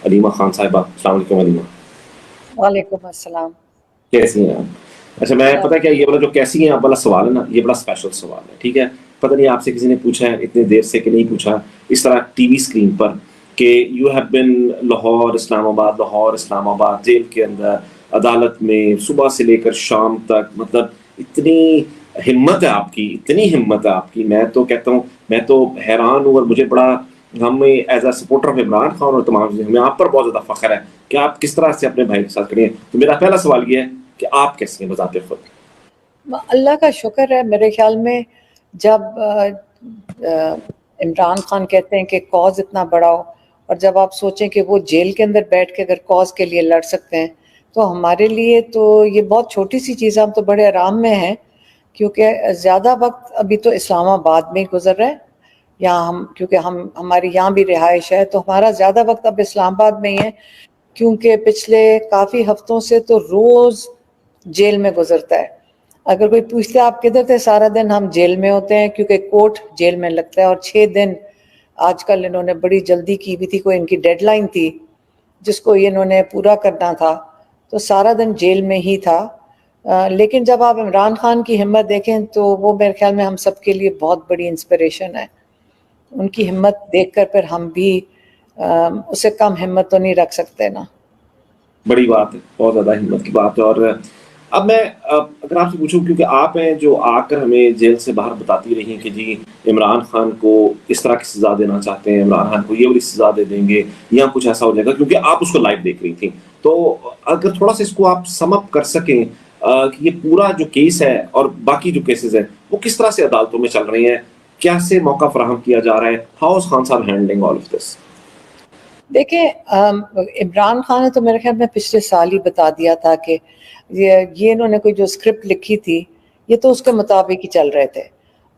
علیمہ خان صاحبہ. السلام علیکم علیمہ. وعلیکم السلام. کیسی ہیں آپ؟ اچھا میں پتہ کیا یہ والا جو کیسی ہیں آپ والا سوال ہے نا یہ بڑا اسپیشل سوال ہے. ٹھیک ہے, پتہ نہیں آپ سے کسی نے پوچھا ہے اتنے دیر سے کہ نہیں پوچھا اس طرح ٹی وی اسکرین پر کہ یو ہیو بن لاہور اسلام آباد جیل کے اندر عدالت میں صبح سے لے کر شام تک, مطلب اتنی ہمت ہے آپ کی, اتنی ہمت ہے آپ کی. میں تو کہتا ہوں میں تو حیران ہوں, اور مجھے بڑا ہمیں as a supporter of Imran Khan اور تمام چیزیں ہمیں آپ پر بہت زیادہ فخر ہے کہ آپ کس طرح سے اپنے بھائی کے ساتھ کھڑے ہیں. تو میرا پہلا سوال یہ ہے کہ آپ کیسے ہیں بذات خود؟ اللہ کا شکر ہے. میرے خیال میں جب عمران خان کہتے ہیں کہ کاز اتنا بڑا ہو, اور جب آپ سوچیں کہ وہ جیل کے اندر بیٹھ کے اگر کاز کے لیے لڑ سکتے ہیں تو ہمارے لیے تو یہ بہت چھوٹی سی چیز ہے. ہم تو بڑے آرام میں ہیں کیونکہ زیادہ وقت ابھی تو اسلام آباد میں گزر رہا ہے یہاں ہم, کیونکہ ہماری یہاں بھی رہائش ہے, تو ہمارا زیادہ وقت اب اسلام آباد میں ہی ہے کیونکہ پچھلے کافی ہفتوں سے تو روز جیل میں گزرتا ہے. اگر کوئی پوچھتے آپ کدھر تھے, سارا دن ہم جیل میں ہوتے ہیں کیونکہ کورٹ جیل میں لگتا ہے, اور 6 دن آج کل انہوں نے بڑی جلدی کی بھی تھی, کوئی ان کی ڈیڈ لائن تھی جس کو انہوں نے پورا کرنا تھا, تو سارا دن جیل میں ہی تھا. لیکن جب آپ عمران خان کی ہمت دیکھیں تو وہ میرے خیال میں ہم سب کے لیے بہت بڑی انسپریشن ہے. ان کی ہمت دیکھ کر پھر ہم بھی اس سے کم ہمت تو نہیں رکھ سکتے نا. بڑی بات ہے, بہت زیادہ ہمت کی بات ہے. اور اب میں اگر آپ سے پوچھوں, کیونکہ آپ ہیں جو آ کر ہمیں جیل سے باہر بتاتی رہی ہیں کہ جی عمران خان کو اس طرح کی سزا دینا چاہتے ہیں, عمران خان کو یہ والی سزا دے دیں گے یا کچھ ایسا ہو جائے گا, کیونکہ آپ اس کو لائیو دیکھ رہی تھیں. تو اگر تھوڑا سا اس کو آپ سم اپ کر سکیں کہ یہ پورا جو کیس ہے اور باقی جو کیسز ہیں وہ کس طرح سے عدالتوں میں چل رہی ہیں, کیسے موقع فراہم کیا جا رہا ہے, ہاؤ از خان صاحب ہینڈلنگ آل آف دس؟ دیکھیں عمران خان نے تو میرے خیال میں پچھلے سال ہی بتا دیا تھا کہ یہ انہوں نے کوئی جو اسکرپٹ لکھی تھی یہ تو اس کے مطابق ہی چل رہے تھے,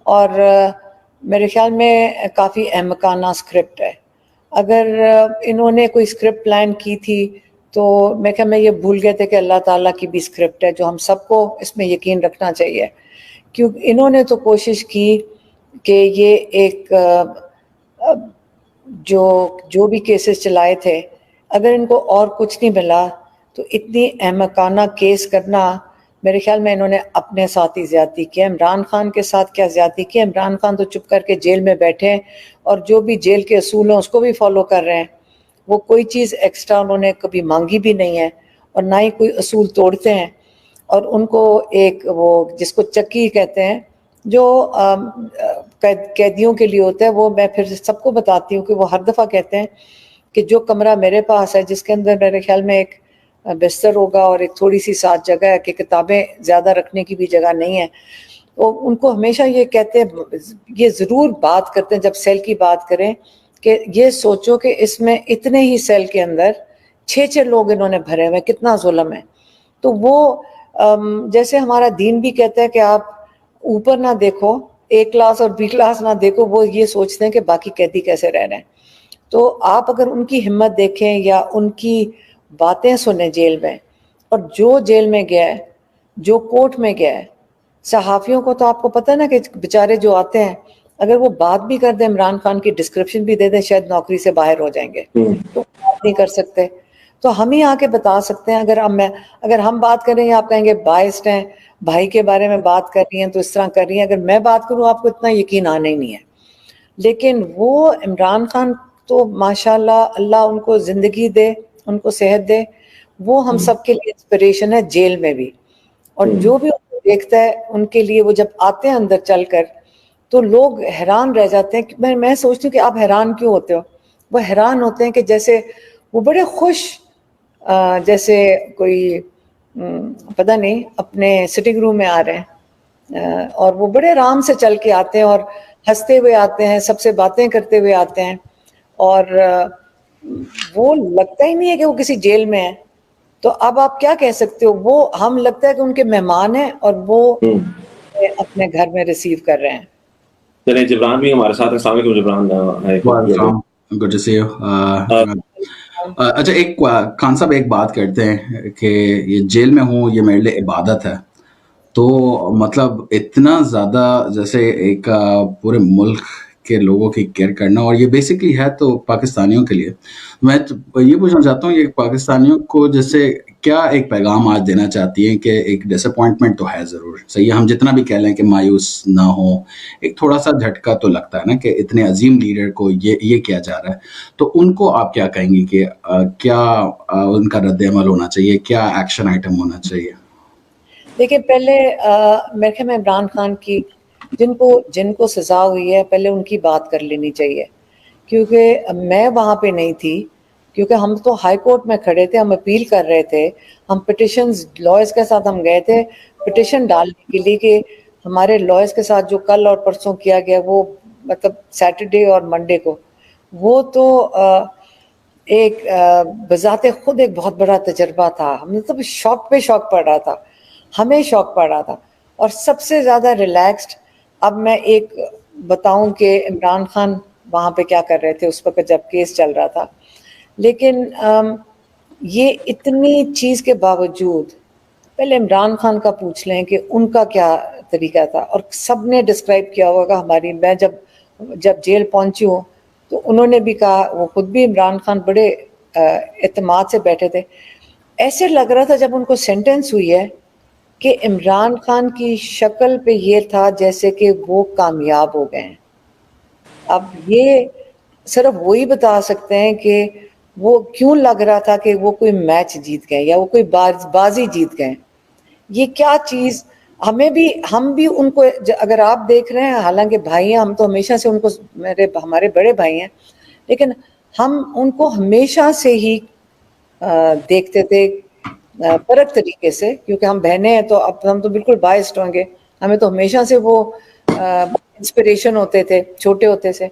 اور میرے خیال میں کافی احمقانہ اسکرپٹ ہے. اگر انہوں نے کوئی اسکرپٹ پلان کی تھی تو میں کہ میں یہ بھول گئے تھے کہ اللہ تعالیٰ کی بھی اسکرپٹ ہے جو ہم سب کو اس میں یقین رکھنا چاہیے. کیونکہ انہوں نے تو کوشش کی کہ یہ ایک جو بھی کیسز چلائے تھے, اگر ان کو اور کچھ نہیں ملا تو اتنی احمقانہ کیس کرنا, میرے خیال میں انہوں نے اپنے ساتھ ہی زیادتی کی. عمران خان کے ساتھ کیا زیادتی کی؟ عمران خان تو چپ کر کے جیل میں بیٹھے ہیں اور جو بھی جیل کے اصول ہیں اس کو بھی فالو کر رہے ہیں. وہ کوئی چیز ایکسٹرا انہوں نے کبھی مانگی بھی نہیں ہے اور نہ ہی کوئی اصول توڑتے ہیں. اور ان کو ایک وہ جس کو چکی کہتے ہیں جو قیدیوں کے لیے ہوتا ہے, وہ میں پھر سب کو بتاتی ہوں کہ وہ ہر دفعہ کہتے ہیں کہ جو کمرہ میرے پاس ہے جس کے اندر میرے خیال میں ایک بستر ہوگا اور ایک تھوڑی سی ساتھ جگہ ہے کہ کتابیں زیادہ رکھنے کی بھی جگہ نہیں ہے, تو ان کو ہمیشہ یہ کہتے ہیں, یہ ضرور بات کرتے ہیں جب سیل کی بات کریں کہ یہ سوچو کہ اس میں اتنے ہی سیل کے اندر 6 لوگ انہوں نے بھرے ہوئے, کتنا ظلم ہے. تو وہ جیسے ہمارا دین بھی کہتا ہے کہ آپ اوپر نہ دیکھو, A کلاس اور B کلاس نہ دیکھو, وہ یہ سوچتے ہیں کہ باقی قیدی کیسے رہ رہے ہیں. تو آپ اگر ان کی ہمت دیکھیں یا ان کی باتیں سنیں جیل میں, اور جو جیل میں گیا ہے, جو کورٹ میں گیا ہے, صحافیوں کو تو آپ کو پتہ ہے نا کہ بیچارے جو آتے ہیں اگر وہ بات بھی کر دیں, عمران خان کی ڈسکرپشن بھی دے دیں, شاید نوکری سے باہر ہو جائیں گے, تو بات نہیں کر سکتے. تو ہم ہی آ کے بتا سکتے ہیں. اگر ہم بات کریں یا آپ کہیں گے بائسڈ ہیں, بھائی کے بارے میں بات کر رہی ہیں تو اس طرح کر رہی ہیں, اگر میں بات کروں آپ کو اتنا یقین آنا ہی نہیں ہے. لیکن وہ عمران خان تو ماشاءاللہ, اللہ ان کو زندگی دے, ان کو صحت دے, وہ ہم سب کے لیے انسپریشن ہے جیل میں بھی. اور جو بھی ان کو دیکھتا ہے ان کے لیے, وہ جب آتے ہیں اندر چل کر تو لوگ حیران رہ جاتے ہیں. میں سوچتی ہوں کہ آپ حیران کیوں ہوتے ہو؟ وہ حیران ہوتے ہیں کہ جیسے وہ بڑے خوش, جیسے کوئی پتہ نہیں اپنے سٹنگ روم میں آ رہے ہیں, اور وہ بڑے آرام سے چل کے آتے ہیں اور ہنستے ہوئے آتے ہیں, سب سے باتیں کرتے ہوئے آتے ہیں, اور وہ لگتا ہی نہیں ہے کہ وہ کسی جیل میں ہے. تو اب آپ کیا کہہ سکتے ہو, وہ ہم لگتا ہے کہ ان کے مہمان ہیں اور وہ اپنے گھر میں ریسیو کر رہے ہیں. چلیں جبران بھی ہمارے ساتھ. السلام علیکم جبران. السلام, گڈ ٹو سی یو. اچھا ایک خان صاحب ایک بات کرتے ہیں کہ یہ جیل میں ہوں یہ میرے لیے عبادت ہے, تو مطلب اتنا زیادہ جیسے ایک پورے ملک کے لوگوں کی کیئر کرنا, اور یہ بیسکلی ہے تو پاکستانیوں کے لیے. میں یہ پوچھنا چاہتا ہوں, یہ پاکستانیوں کو جیسے کیا ایک پیغام آج دینا چاہتی ہیں کہ ایک ڈس اپوائنٹمنٹ تو ہے ضرور, صحیح ہے, ہم جتنا بھی کہہ لیں کہ مایوس نہ ہو, ایک تھوڑا سا جھٹکا تو لگتا ہے نا کہ اتنے عظیم لیڈر کو یہ کیا جا رہا ہے. تو ان کو آپ کیا کہیں گی کہ کیا ان کا رد عمل ہونا چاہیے, کیا ایکشن آئٹم ہونا چاہیے؟ دیکھیں پہلے میرے خیال میں عمران خان کی جن کو سزا ہوئی ہے پہلے ان کی بات کر لینی چاہیے, کیونکہ میں وہاں پہ نہیں تھی, کیونکہ ہم تو ہائی کورٹ میں کھڑے تھے, ہم اپیل کر رہے تھے, ہم پٹیشنز لائرز کے ساتھ ہم گئے تھے پٹیشن ڈالنے کے لیے کہ ہمارے لائرز کے ساتھ جو کل اور پرسوں کیا گیا وہ مطلب سیٹرڈے اور منڈے کو, وہ تو ایک بذات خود ایک بہت بڑا تجربہ تھا. ہم نے تو شوق پہ شوق پڑ رہا تھا, ہمیں شوق پڑ رہا تھا, اور سب سے زیادہ ریلیکسڈ. اب میں ایک بتاؤں کہ عمران خان وہاں پہ کیا کر رہے تھے اس وقت جب کیس چل رہا تھا, لیکن یہ اتنی چیز کے باوجود پہلے عمران خان کا پوچھ لیں کہ ان کا کیا طریقہ تھا. اور سب نے ڈسکرائب کیا ہوگا ہماری, میں جب جیل پہنچی ہوں تو انہوں نے بھی کہا, وہ خود بھی عمران خان بڑے اعتماد سے بیٹھے تھے, ایسے لگ رہا تھا جب ان کو سینٹنس ہوئی ہے کہ عمران خان کی شکل پہ یہ تھا جیسے کہ وہ کامیاب ہو گئے ہیں. اب یہ صرف وہی بتا سکتے ہیں کہ وہ کیوں لگ رہا تھا کہ وہ کوئی میچ جیت گئے یا وہ کوئی بازی جیت گئے. یہ کیا چیز ہم بھی ان کو, اگر آپ دیکھ رہے ہیں, حالانکہ بھائی ہیں, ہم تو ہمیشہ سے ان کو, ہمارے بڑے بھائی ہیں, لیکن ہم ان کو ہمیشہ سے ہی دیکھتے تھے فرق طریقے سے, کیونکہ ہم بہنیں ہیں تو اب ہم تو بالکل بائسڈ ہوں گے, ہمیں تو ہمیشہ سے وہ انسپریشن ہوتے تھے چھوٹے ہوتے سے.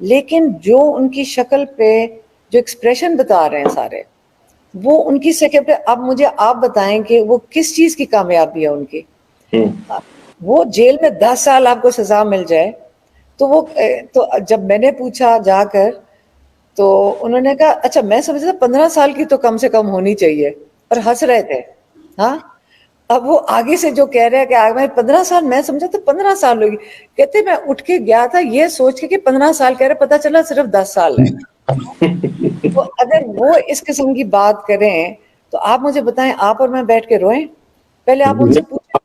لیکن جو ان کی شکل پہ جو ایکسپریشن بتا رہے ہیں سارے, وہ ان کی شکل پہ, اب مجھے آپ بتائیں کہ وہ کس چیز کی کامیابی ہے ان کی. وہ جیل میں 10 سال آپ کو سزا مل جائے تو جب میں نے پوچھا جا کر تو انہوں نے کہا اچھا میں سمجھتا 15 سال کی تو کم سے کم ہونی چاہیے, اور ہنس رہے تھے. ہاں, اب وہ آگے سے جو کہہ رہے ہیں کہ آگے 15 سال, میں سمجھا تو 15 سال ہوگی. کہتے میں اٹھ کے گیا تھا یہ سوچ کے کہ 15 سال کہہ رہے, پتا چلا صرف 10 سال ہے. تو اگر وہ اس قسم کی بات کریں تو آپ مجھے بتائیں, آپ اور میں بیٹھ کے روئیں؟ پہلے آپ ان سے پوچھیں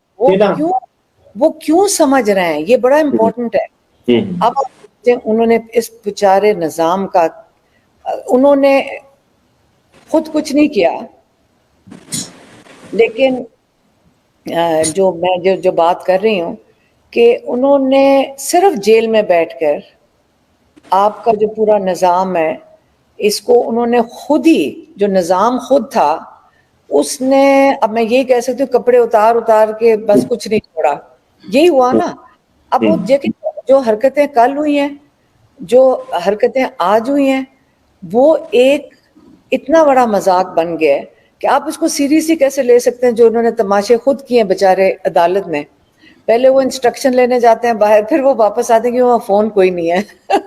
وہ کیوں سمجھ رہے ہیں, یہ بڑا امپورٹنٹ ہے. اب انہوں نے اس بیچارے نظام کا, انہوں نے خود کچھ نہیں کیا, لیکن جو بات کر رہی ہوں کہ انہوں نے صرف جیل میں بیٹھ کر آپ کا جو پورا نظام ہے اس کو انہوں نے خود ہی, جو نظام خود تھا اس نے, اب میں یہی کہہ سکتی ہوں کپڑے اتار کے بس کچھ نہیں چھوڑا, یہی ہوا نا. اب وہ جو حرکتیں کل ہوئی ہیں, جو حرکتیں آج ہوئی ہیں, وہ ایک اتنا بڑا مذاق بن گیا ہے کہ آپ اس کو سیریسلی کیسے لے سکتے ہیں. جو انہوں نے تماشے خود کیے ہیں بیچارے عدالت میں, پہلے وہ انسٹرکشن لینے جاتے ہیں باہر, پھر وہ واپس آتے ہیں کہ وہاں فون کوئی نہیں ہے.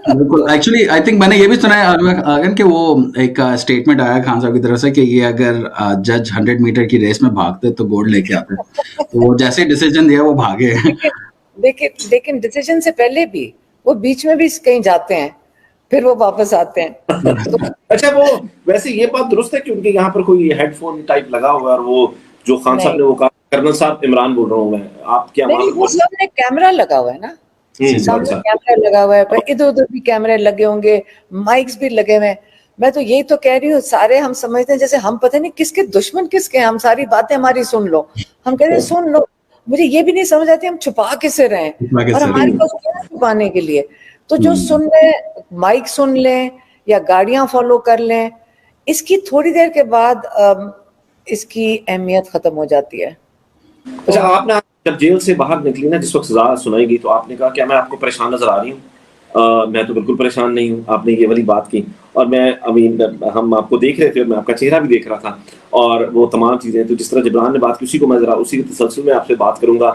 بالکل, ایکچولی آئی تھنک میں نے یہ بھی سنا ہے کہ وہ ایک اسٹیٹمنٹ آیا خان صاحب کی طرف سے کہ یہ اگر جج 100 میٹر کی ریس میں بھاگتے تو گولڈ لے کے آتے, تو وہ جیسے ڈیسیجن دیا وہ بھاگے. لیکن ڈیسیجن سے پہلے بھی وہ بیچ میں بھی کہیں جاتے ہیں, پھر وہ واپس آتے ہیں. اچھا, وہ ویسے یہ بات درست ہے کہ ان کے یہاں پر کوئی ہیڈ فون ٹائپ لگا ہوا ہے, اور وہ جو خان صاحب نے وہ کہا, کرنل صاحب عمران بول رہا ہوں میں, آپ کیا وہ سامنے کیمرہ لگا ہوا ہے نا, سامنے کیمرہ لگا ہوا ہے, ادھر ادھر بھی کیمرے لگے ہوں گے, مائکس بھی لگے ہوئے ہیں. میں تو یہی تو کہہ رہی ہوں, سارے ہم سمجھتے ہیں جیسے ہم پتہ نہیں کس کے دشمن کس کے ہیں, ہم ساری باتیں ہماری سن لو, ہم کہتے ہیں سن لو, مجھے یہ بھی نہیں سمجھ آتی ہم چھپا کسے رہے ہیں, اور ہمارے پاس کیا چھپانے کے لیے. تو جو سن لیں, مائک سن لیں یا گاڑیاں فالو کر لیں, اس کی تھوڑی دیر کے بعد اس کی اہمیت ختم ہو جاتی ہے. اچھا, آپ نے جب جیل سے باہر نکلی نا, جس وقت سزا سنائی گئی, تو آپ نے کہا کیا میں آپ کو پریشان نظر آ رہی ہوں؟ میں تو بالکل پریشان نہیں ہوں. آپ نے یہ والی بات کی, اور میں ہم آپ کو دیکھ رہے تھے, میں آپ کا چہرہ بھی دیکھ رہا تھا, اور وہ تمام چیزیں. تو جس طرح جبران نے بات کی, اسی کو میں ذرا اسی کے تسلسل میں آپ سے بات کروں گا.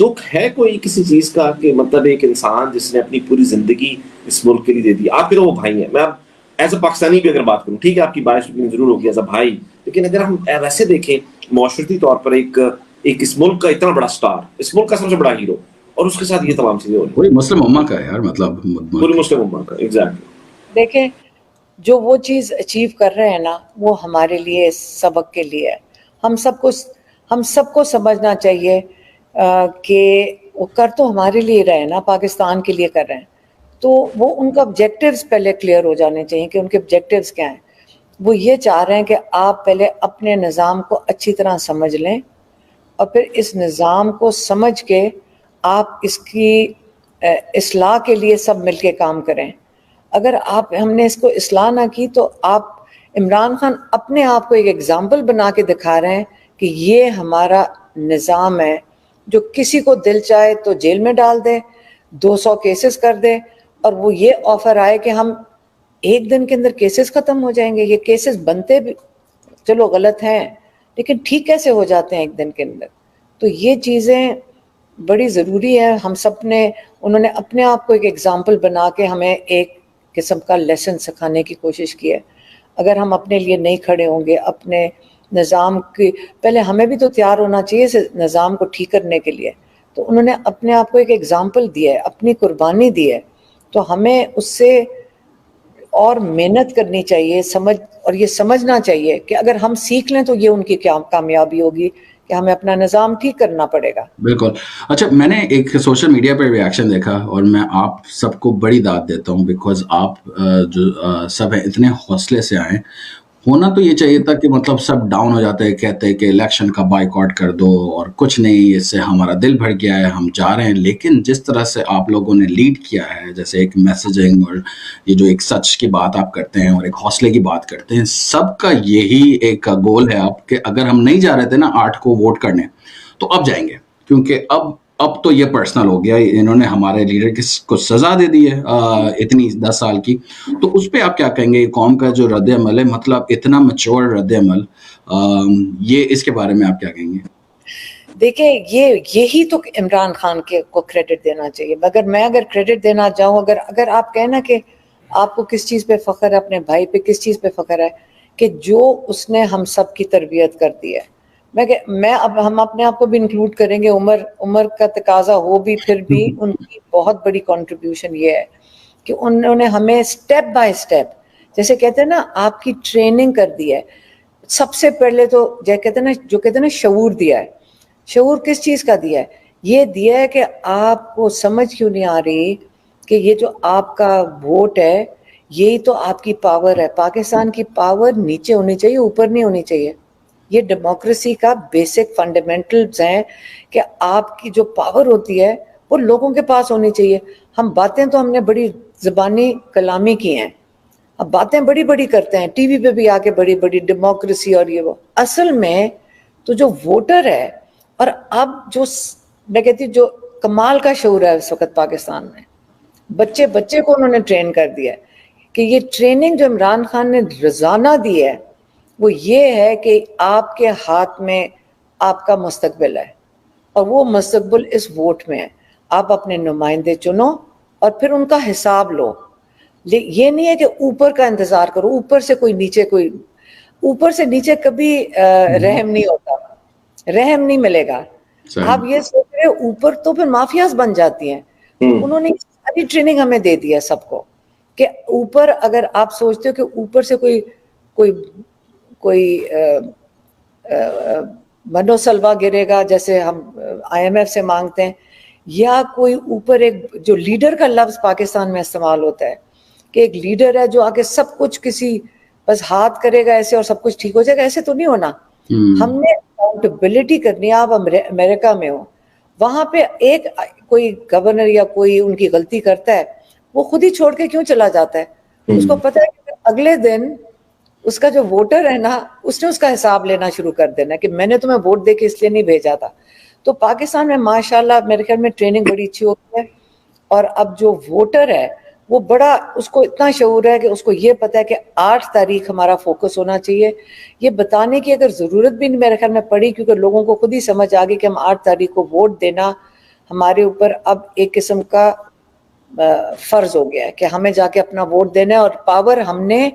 دکھ ہے کوئی کسی چیز کا کہ مطلب ایک انسان جس نے اپنی پوری زندگی اس ملک کے لیے دے دی, آپ کے تو وہ بھائی ہیں, میں اب ایز اے پاکستانی بھی اگر بات کروں, ٹھیک ہے آپ کی باعث ضرور ہوگی ایز اے بھائی, لیکن اگر ہم ویسے دیکھیں معاشرتی طور پر ایک اس ملک کا اتنا بڑا سٹار, اس ملک کا سب سے بڑا ہیرو, اور اس کے ساتھ یہ تمام چیزیں ہو رہی پوری مسلم امہ کا ہے یار، مطلب ہیں، پوری مسلم امہ کا. ایگزیکٹلی. دیکھیں جو وہ چیز اچیو کر رہے ہیں نا وہ ہمارے لیے سبق کے لیے ہے. ہم سب کو سمجھنا چاہیے کہ وہ کر تو ہمارے لیے رہے نا، پاکستان کے لیے کر رہے ہیں، تو وہ ان کا آبجیکٹیوز پہلے کلیئر ہو جانے چاہیے کہ ان کے آبجیکٹیوز کیا ہیں. وہ یہ چاہ رہے ہیں کہ آپ پہلے اپنے نظام کو اچھی طرح سمجھ لیں اور پھر اس نظام کو سمجھ کے آپ اس کی اصلاح کے لیے سب مل کے کام کریں. اگر ہم نے اس کو اصلاح نہ کی تو آپ عمران خان اپنے آپ کو ایک ایگزامپل بنا کے دکھا رہے ہیں کہ یہ ہمارا نظام ہے جو کسی کو دل چاہے تو جیل میں ڈال دے، 200 کیسز کر دے، اور وہ یہ آفر آئے کہ ہم ایک دن کے اندر کیسز ختم ہو جائیں گے. یہ کیسز بنتے بھی چلو غلط ہیں لیکن ٹھیک کیسے ہو جاتے ہیں ایک دن کے اندر؟ تو یہ چیزیں بڑی ضروری ہے. ہم سب نے، انہوں نے اپنے آپ کو ایک ایگزامپل بنا کے ہمیں ایک قسم کا لیسن سکھانے کی کوشش کی ہے. اگر ہم اپنے لیے نہیں کھڑے ہوں گے، اپنے نظام کی، پہلے ہمیں بھی تو تیار ہونا چاہیے اس نظام کو ٹھیک کرنے کے لیے. تو انہوں نے اپنے آپ کو ایک ایگزامپل دیا ہے، اپنی قربانی دی ہے، تو ہمیں اس سے اور محنت کرنی چاہیے، اور یہ سمجھنا چاہیے کہ اگر ہم سیکھ لیں تو یہ ان کی کامیابی ہوگی کہ ہمیں اپنا نظام ٹھیک کرنا پڑے گا. بالکل. اچھا، میں نے ایک سوشل میڈیا پہ ریاکشن دیکھا اور میں آپ سب کو بڑی داد دیتا ہوں، بیکاز آپ جو سب ہیں اتنے حوصلے سے آئیں. ہونا تو یہ چاہیے تھا کہ مطلب سب ڈاؤن ہو جاتے ہیں، کہتے ہیں کہ الیکشن کا بائیکاٹ کر دو اور کچھ نہیں، اس سے ہمارا دل بھر گیا ہے، ہم جا رہے ہیں. لیکن جس طرح سے آپ لوگوں نے لیڈ کیا ہے، جیسے ایک میسیجنگ اور یہ جو ایک سچ کی بات آپ کرتے ہیں اور ایک حوصلے کی بات کرتے ہیں، سب کا یہی ایک گول ہے آپ کہ اگر ہم نہیں جا رہے تھے نا 8 کو ووٹ کرنے، تو اب جائیں گے، کیونکہ اب تو یہ پرسنل ہو گیا، انہوں نے ہمارے لیڈر کو سزا دے دی ہے اتنی 10 سال کی. تو اس پہ آپ کیا کہیں گے؟ قوم کا جو رد عمل ہے، مطلب اتنا میچور رد عمل، یہ اس کے بارے میں آپ کیا کہیں گے؟ دیکھیں یہی تو عمران خان کو کریڈٹ دینا چاہیے. اگر کریڈٹ دینا چاہوں، اگر آپ کہیں نا کہ آپ کو کس چیز پہ فخر ہے، اپنے بھائی پہ کس چیز پہ فخر ہے، کہ جو اس نے ہم سب کی تربیت کر دی ہے. ہم اپنے آپ کو بھی انکلوڈ کریں گے، عمر کا تقاضا ہو بھی، پھر بھی ان کی بہت بڑی کنٹریبیوشن یہ ہے کہ انہوں نے ہمیں سٹیپ بائی سٹیپ، جیسے کہتے ہیں نا، آپ کی ٹریننگ کر دی ہے. سب سے پہلے تو جو کہتے ہیں نا شعور دیا ہے. شعور کس چیز کا دیا ہے؟ یہ دیا ہے کہ آپ کو سمجھ کیوں نہیں آ رہی کہ یہ جو آپ کا ووٹ ہے یہی تو آپ کی پاور ہے. پاکستان کی پاور نیچے ہونی چاہیے، اوپر نہیں ہونی چاہیے. یہ ڈیموکریسی کا بیسک فنڈامنٹلز ہیں کہ آپ کی جو پاور ہوتی ہے وہ لوگوں کے پاس ہونی چاہیے. باتیں تو ہم نے بڑی زبانی کلامی کی ہیں، اب باتیں بڑی بڑی کرتے ہیں، ٹی وی پہ بھی آ کے بڑی بڑی ڈیموکریسی اور یہ وہ. اصل میں تو جو ووٹر ہے، اور اب جو میں کہتی ہوں جو کمال کا شعور ہے اس وقت پاکستان میں، بچے کو انہوں نے ٹرین کر دیا ہے کہ یہ ٹریننگ جو عمران خان نے روزانہ دی ہے وہ یہ ہے کہ آپ کے ہاتھ میں آپ کا مستقبل ہے، اور وہ مستقبل اس ووٹ میں ہے. آپ اپنے نمائندے چنو اور پھر ان کا حساب لو. یہ نہیں ہے کہ اوپر کا انتظار کرو، اوپر سے نیچے کبھی رحم نہیں ہوتا، رحم نہیں ملے گا. آپ یہ سوچ رہے اوپر تو پھر مافیاز بن جاتی ہیں. تو انہوں نے ساری ٹریننگ ہمیں دے دی ہے سب کو کہ اوپر، اگر آپ سوچتے ہو کہ اوپر سے کوئی منو سلوا گرے گا جیسے ہم IMF سے مانگتے ہیں، یا کوئی اوپر ایک جو لیڈر کا لفظ پاکستان میں استعمال ہوتا ہے کہ ایک لیڈر ہے جو آگے سب کچھ کسی بس ہاتھ کرے گا ایسے اور سب کچھ ٹھیک ہو جائے گا، ایسے تو نہیں ہونا. ہم نے اکاؤنٹیبلٹی کرنی ہے. آپ امریکہ میں ہو، وہاں پہ کوئی گورنر یا کوئی ان کی غلطی کرتا ہے، وہ خود ہی چھوڑ کے کیوں چلا جاتا ہے؟ اس کو پتہ ہے کہ اگلے دن اس کا جو ووٹر ہے نا، اس نے اس کا حساب لینا شروع کر دینا کہ میں نے تمہیں ووٹ دے کے اس لیے نہیں بھیجا تھا. تو پاکستان میں ماشاءاللہ میرے خیال میں ٹریننگ بڑی اچھی ہوتی ہے، اور اب جو ووٹر ہے وہ بڑا، اس کو اتنا شعور ہے کہ اس کو یہ پتا ہے کہ 8 تاریخ ہمارا فوکس ہونا چاہیے. یہ بتانے کی اگر ضرورت بھی نہیں میرے خیال میں پڑی، کیونکہ لوگوں کو خود ہی سمجھ آ گئی کہ ہم 8 تاریخ کو ووٹ دینا ہمارے اوپر اب ایک قسم کا فرض ہو گیا ہے کہ ہمیں جا کے اپنا ووٹ دینا ہے اور پاور ہم نے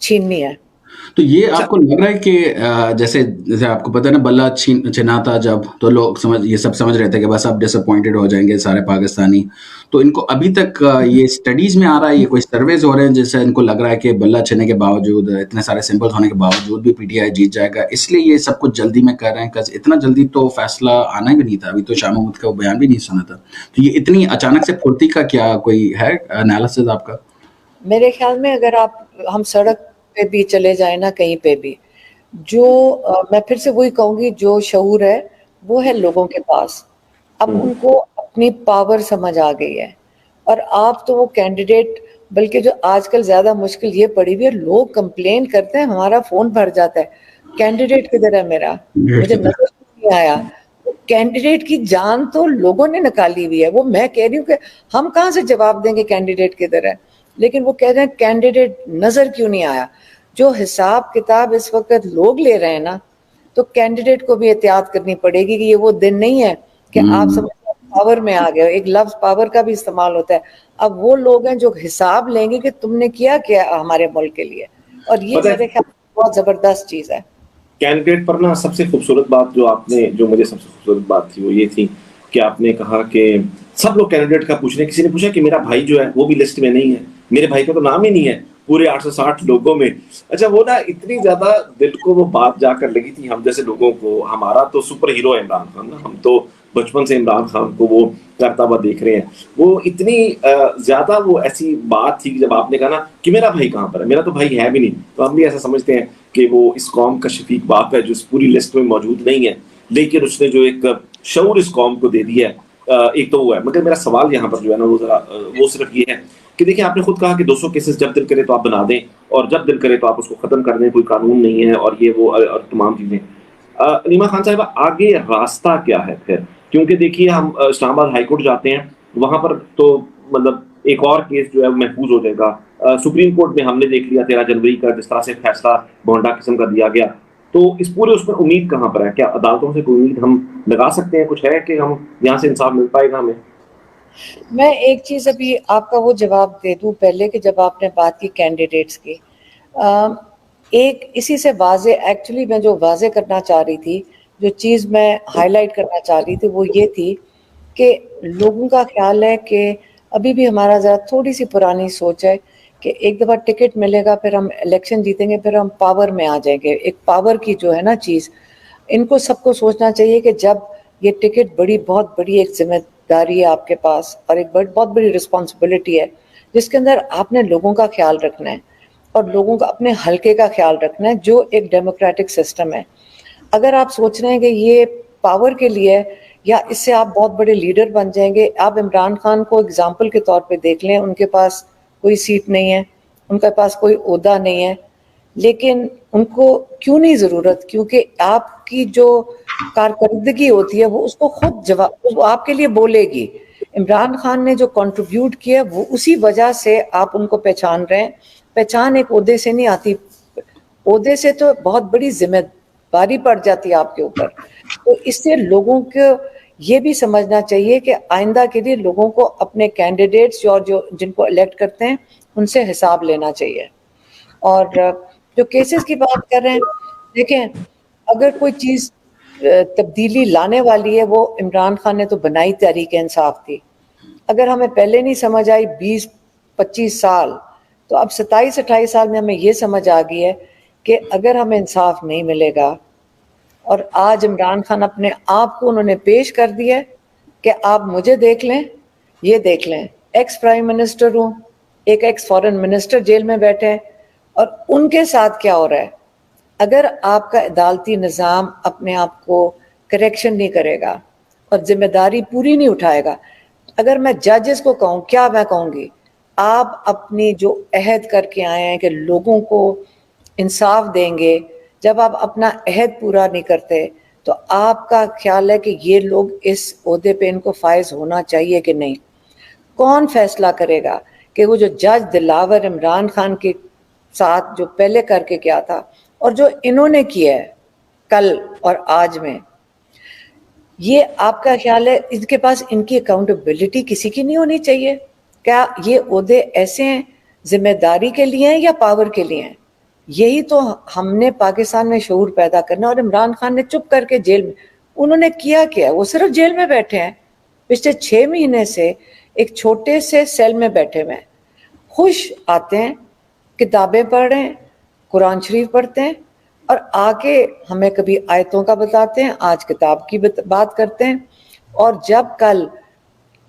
چھیننی ہے. تو یہ آپ کو لگ رہا ہے کہ جیسے آپ کو پتہ ہے نا بلہ چھنا تھا جب، تو لوگ یہ سب سمجھ رہے تھے کہ بس اب ڈس اپوائنٹڈ ہو جائیں گے سارے پاکستانی، تو ان کو ابھی تک یہ اسٹڈیز میں آ رہا ہے، یہ کوئی سرویز ہو رہے ہیں جس سے ان کو لگ رہا ہے کہ بلہ چھنے کے باوجود، اتنے سارے سمبل ہونے کے باوجود بھی پی ٹی آئی جیت جائے گا، اس لیے یہ سب کچھ جلدی میں کر رہے ہیں؟ کہ اتنا جلدی تو فیصلہ آنا بھی نہیں تھا، ابھی تو شاہ محمود کا بیان بھی نہیں سنا تھا، تو یہ اتنی اچانک سے پھرتی کا کیا کوئی ہے انالیسز آپ کا؟ میرے خیال میں اگر ہم سڑک پہ بھی چلے جائیں نا، کہیں پہ بھی، جو میں پھر سے وہی کہوں گی، جو شعور ہے وہ ہے لوگوں کے پاس. اب ان کو اپنی پاور سمجھ آ گئی ہے. اور آپ تو وہ کینڈیڈیٹ، بلکہ جو آج کل زیادہ مشکل یہ پڑی ہوئی ہے، لوگ کمپلین کرتے ہیں ہمارا فون بھر جاتا ہے، کینڈیڈیٹ کدھر ہے میرا، مجھے نظر نہیں آیا. کینڈیڈیٹ کی جان تو لوگوں نے نکالی ہوئی ہے. وہ میں کہہ رہی ہوں کہ ہم کہاں سے جواب دیں گے کینڈیڈیٹ کدھر ہے، لیکن وہ کہہ رہے ہیں کینڈیڈیٹ نظر کیوں نہیں آیا. جو حساب کتاب اس وقت لوگ لے رہے ہیں نا، تو کینڈیڈیٹ کو بھی احتیاط کرنی پڑے گی کہ یہ وہ دن نہیں ہے کہ آپ سب پاور میں آ گئے. ایک لفظ پاور کا بھی استعمال ہوتا ہے. اب وہ لوگ ہیں جو حساب لیں گے کہ تم نے کیا ہمارے ملک کے لیے، اور یہ میرے خیال میں بہت زبردست چیز ہے. کینڈیڈیٹ پر نا سب سے خوبصورت بات جو مجھے سب سے خوبصورت بات تھی وہ یہ تھی کہ آپ نے کہا کہ سب لوگ کینڈیڈیٹ کا پوچھ رہے ہیں. کسی نے پوچھا کہ میرا بھائی جو ہے وہ بھی لسٹ میں نہیں ہے، میرے بھائی کا تو نام ہی نہیں ہے پورے 860 لوگوں میں. اچھا، وہ نا اتنی زیادہ دل کو وہ بات جا کر لگی تھی ہم جیسے لوگوں کو. ہمارا تو سپر ہیرو ہے عمران خان نا، ہم تو بچپن سے عمران خان کو وہ کرتا ہوا دیکھ رہے ہیں. وہ اتنی زیادہ وہ ایسی بات تھی کہ جب آپ نے کہا نا کہ میرا بھائی کہاں پر ہے، میرا تو بھائی ہے بھی نہیں، تو ہم بھی ایسا سمجھتے ہیں کہ وہ اس قوم کا شفیق باپ ہے جو اس پوری لسٹ میں موجود نہیں ہے، لیکن اس نے جو ایک شعور اس قوم کو دے دیا ہے، ایک تو وہ ہے. مگر میرا سوال یہاں پر جو ہے نا وہ صرف یہ ہے کہ دیکھیں، آپ نے خود کہا کہ 200 کیسز جب دل کرے تو آپ بنا دیں، اور جب دل کرے تو آپ اس کو ختم کر دیں، کوئی قانون نہیں ہے اور یہ وہ اور تمام چیزیں. نیما خان صاحبہ، آگے راستہ کیا ہے پھر؟ کیونکہ دیکھیے ہم اسلام آباد ہائی کورٹ جاتے ہیں، وہاں پر تو مطلب ایک اور کیس جو ہے وہ محفوظ ہو جائے گا. سپریم کورٹ میں ہم نے دیکھ لیا 13 جنوری کا جس طرح سے فیصلہ بھونڈا قسم کا دیا گیا. تو اس میں امید کہاں پر ہے؟ کیا عدالتوں سے کوئی امید ہم لگا سکتے ہیں؟ کچھ ہے کہ ہم یہاں سے انصاف مل پائے گا ہمیں؟ میں ایک چیز ابھی آپ کا وہ جواب دے دوں پہلے، کہ جب آپ نے بات کی کینڈیڈیٹس کی، ایک اسی سے واضح، ایکچولی میں جو واضح کرنا چاہ رہی تھی، جو چیز میں ہائی لائٹ کرنا چاہ رہی تھی، وہ یہ تھی کہ لوگوں کا خیال ہے کہ ابھی بھی ہمارا ذرا تھوڑی سی پرانی سوچ ہے کہ ایک دفعہ ٹکٹ ملے گا، پھر ہم الیکشن جیتیں گے، پھر ہم پاور میں آ جائیں گے. ایک پاور کی جو ہے نا چیز، ان کو سب کو سوچنا چاہیے کہ جب یہ ٹکٹ بہت بڑی ایک ذمہ داری ہے آپ کے پاس، اور ایک بہت بڑی رسپانسبلٹی ہے جس کے اندر آپ نے لوگوں کا خیال رکھنا ہے اور لوگوں کا اپنے حلقے کا خیال رکھنا ہے، جو ایک ڈیموکریٹک سسٹم ہے. اگر آپ سوچ رہے ہیں کہ یہ پاور کے لیے یا اس سے آپ بہت بڑے لیڈر بن جائیں گے، آپ عمران خان کو اگزامپل کے طور پہ دیکھ لیں. ان کے پاس کوئی سیٹ نہیں ہے، ان کے پاس کوئی عہدہ نہیں ہے، لیکن ان کو کیوں نہیں ضرورت؟ کیونکہ آپ کی جو کارکردگی ہوتی ہے وہ اس کو خود وہ آپ کے لیے بولے گی. عمران خان نے جو کنٹریبیوٹ کیا وہ اسی وجہ سے آپ ان کو پہچان رہے ہیں. پہچان ایک عہدے سے نہیں آتی، عہدے سے تو بہت بڑی ذمہ داری پڑ جاتی ہے آپ کے اوپر. تو اس سے لوگوں کو یہ بھی سمجھنا چاہیے کہ آئندہ کے لیے لوگوں کو اپنے کینڈیڈیٹس اور جن کو الیکٹ کرتے ہیں ان سے حساب لینا چاہیے. اور جو کیسز کی بات کر رہے ہیں، دیکھیں اگر کوئی چیز تبدیلی لانے والی ہے، وہ عمران خان نے تو بنائی تحریک انصاف تھی. اگر ہمیں پہلے نہیں سمجھ آئی 20-25 سال، تو اب 27-28 سال میں ہمیں یہ سمجھ آ گئی ہے کہ اگر ہمیں انصاف نہیں ملے گا، اور آج عمران خان اپنے آپ کو انہوں نے پیش کر دیا کہ آپ مجھے دیکھ لیں، یہ دیکھ لیں، ایکس پرائم منسٹر ہوں، ایک ایکس فارن منسٹر جیل میں بیٹھے ہیں، اور ان کے ساتھ کیا ہو رہا ہے. اگر آپ کا عدالتی نظام اپنے آپ کو کریکشن نہیں کرے گا اور ذمہ داری پوری نہیں اٹھائے گا، اگر میں ججز کو کہوں، کیا میں کہوں گی، آپ اپنی جو عہد کر کے آئے ہیں کہ لوگوں کو انصاف دیں گے، جب آپ اپنا عہد پورا نہیں کرتے تو آپ کا خیال ہے کہ یہ لوگ اس عہدے پہ ان کو فائز ہونا چاہیے کہ نہیں؟ کون فیصلہ کرے گا کہ وہ جو جج دلاور عمران خان کے ساتھ جو پہلے کر کے کیا تھا اور جو انہوں نے کیا ہے کل اور آج میں، یہ آپ کا خیال ہے ان کے پاس ان کی اکاؤنٹیبلٹی کسی کی نہیں ہونی چاہیے؟ کیا یہ عہدے ایسے ہیں ذمہ داری کے لیے ہیں یا پاور کے لیے ہیں؟ یہی تو ہم نے پاکستان میں شعور پیدا کرنا. اور عمران خان نے چپ کر کے جیل میں, انہوں نے کیا کیا؟ وہ صرف جیل میں بیٹھے ہیں پچھلے 6 مہینے سے, ایک چھوٹے سے سیل میں بیٹھے ہوئے ہیں, خوش آتے ہیں, کتابیں پڑھ رہے ہیں, قرآن شریف پڑھتے ہیں, اور آ کے ہمیں کبھی آیتوں کا بتاتے ہیں, آج کتاب کی بات کرتے ہیں. اور جب کل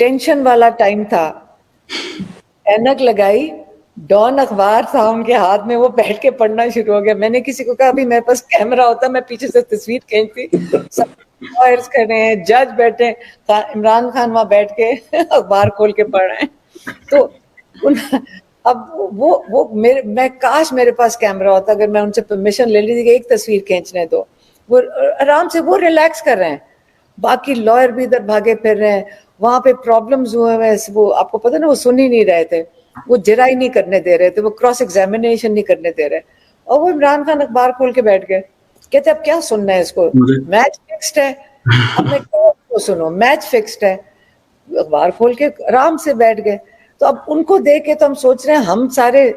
ٹینشن والا ٹائم تھا, اینک لگائی, ڈان اخبار تھا ان کے ہاتھ میں, وہ بیٹھ کے پڑھنا شروع ہو گیا. میں نے کسی کو کہا ابھی میرے پاس کیمرہ ہوتا میں پیچھے سے تصویر کھینچتی. سب لائرز کر رہے ہیں, جج بیٹھے, عمران خان وہاں بیٹھ کے اخبار کھول کے پڑھ رہے ہیں. تو اب وہ میں کاش میرے پاس کیمرہ ہوتا, اگر میں ان سے پرمیشن لے لی تھی کہ ایک تصویر کھینچنے دو. وہ آرام سے وہ ریلیکس کر رہے ہیں, باقی لائر بھی ادھر بھاگے پھر رہے ہیں. وہاں پہ پرابلمز ہوئے ہیں, وہ آپ کو پتہ نا, وہ سن ہی نہیں رہے تھے, وہ جرائی نہیں کرنے دے رہے تھے, وہ کراس ایگزامینیشن نہیں کرنے دے رہے, اور وہ عمران خان اخبار کھول کے بیٹھ گئے. کہتے اب کیا سننا ہے اس کو, میچ فکسڈ ہے, اب میں کیا سنوں, میچ فکسڈ ہے. اخبار کھول کے آرام سے بیٹھ گئے. تو اب ان کو دیکھ کے تو ہم سوچ رہے ہیں ہم سارے,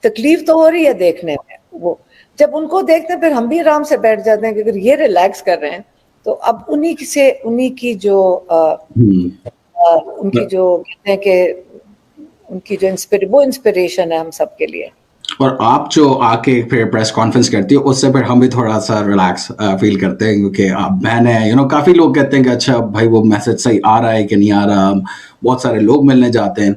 تکلیف تو ہو رہی ہے دیکھنے میں, وہ جب ان کو دیکھتے ہیں پھر ہم بھی آرام سے بیٹھ جاتے ہیں کہ اگر یہ ریلیکس کر رہے ہیں تو اب انہی کی جو ان کی جو کہتے ہیں کہ ان کی جو وہ انسپریشن ہے ہم سب کے لیے. اور آپ جو آ کے پھر پریس کانفرنس کرتی ہو, اس سے پھر ہم بھی تھوڑا سا ریلیکس فیل کرتے ہیں, کیونکہ آپ بہن ہیں, کافی لوگ کہتے ہیں کہ اچھا بھائی وہ میسج صحیح آ رہا ہے کہ نہیں آ رہا. بہت سارے لوگ ملنے جاتے ہیں,